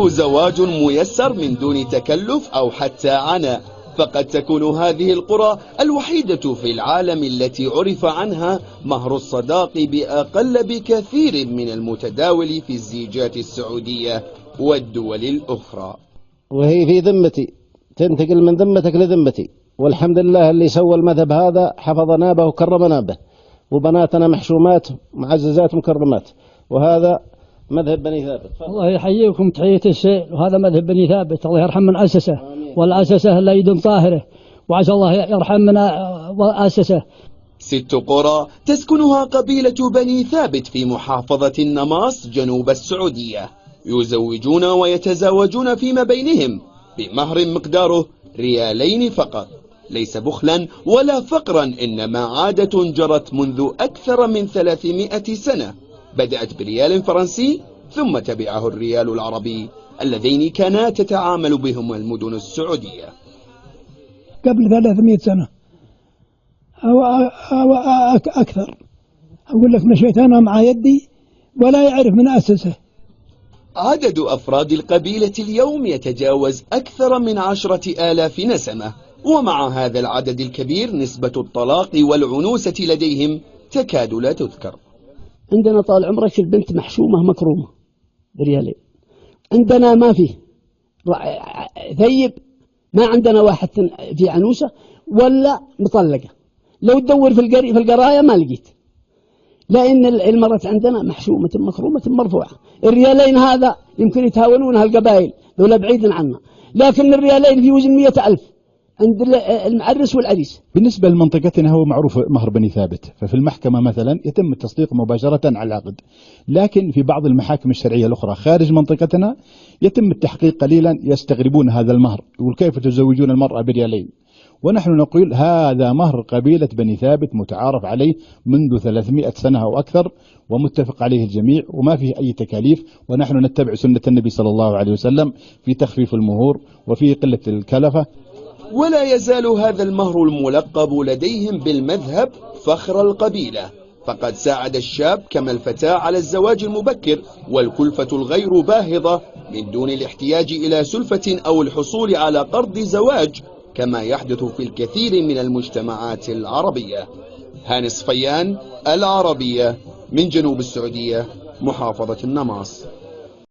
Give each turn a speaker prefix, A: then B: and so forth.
A: زواج ميسر من دون تكلف أو حتى عناء، فقد تكون هذه القرى الوحيدة في العالم التي عرف عنها مهر الصداق بأقل بكثير من المتداول في الزيجات السعودية والدول الأخرى.
B: وهي في ذمتي، تنتقل من ذمتك لذمتي، والحمد لله اللي سوى المذهب هذا حفظنا به وكرمنا به، وبناتنا محشومات معززات مكرمات، وهذا مذهب بني ثابت.
C: الله يحييكم تحية السيل، وهذا مذهب بني ثابت، الله يرحم من أسسه والأسسه لا يدم طاهره، وعسى الله يرحم من أسسه.
A: 6 قرى تسكنها قبيلة بني ثابت في محافظة النماص جنوب السعودية، يزوجون ويتزاوجون فيما بينهم بمهر مقداره ريالين فقط، ليس بخلا ولا فقرا، إنما عادة جرت منذ أكثر من 300 سنة، بدأت بريال فرنسي ثم تبعه الريال العربي اللذين كانت تتعامل بهما المدن السعودية.
D: قبل 300 سنة أو أكثر، أقول لك مشيت أنا مع يدي ولا يعرف من أسسه.
A: عدد أفراد القبيلة اليوم يتجاوز أكثر من 10,000 نسمة، ومع هذا العدد الكبير نسبة الطلاق والعنوسة لديهم تكاد لا تذكر.
C: عندنا طال عمرك البنت محشومة مكرومة بريالين، عندنا ما فيه ثيب، ما عندنا واحد في عنوسة ولا مطلقة، لو تدور في القراية ما لقيت، لأن المرأة عندنا محشومة مكرومة مرفوعة. الريالين هذا يمكن يتهاونونها القبائل لولا بعيد عنا، لكن الريالين في وزن 100,000 عند المعرس والعريس.
E: بالنسبة لمنطقتنا هو معروف مهر بني ثابت، ففي المحكمة مثلا يتم التصديق مباشرة على العقد، لكن في بعض المحاكم الشرعية الأخرى خارج منطقتنا يتم التحقيق قليلا، يستغربون هذا المهر، يقول كيف تزوجون المرأة بريالين؟ ونحن نقول هذا مهر قبيلة بني ثابت متعارف عليه منذ 300 سنة أو أكثر، ومتفق عليه الجميع وما فيه أي تكاليف، ونحن نتبع سنة النبي صلى الله عليه وسلم في تخفيف المهور وفي قلة الكلفة.
A: ولا يزال هذا المهر الملقب لديهم بالمذهب فخر القبيلة، فقد ساعد الشاب كما الفتاة على الزواج المبكر والكلفة الغير باهظة من دون الاحتياج إلى سلفة أو الحصول على قرض زواج كما يحدث في الكثير من المجتمعات العربية. هاني صفيان، العربية، من جنوب السعودية، محافظة النماص.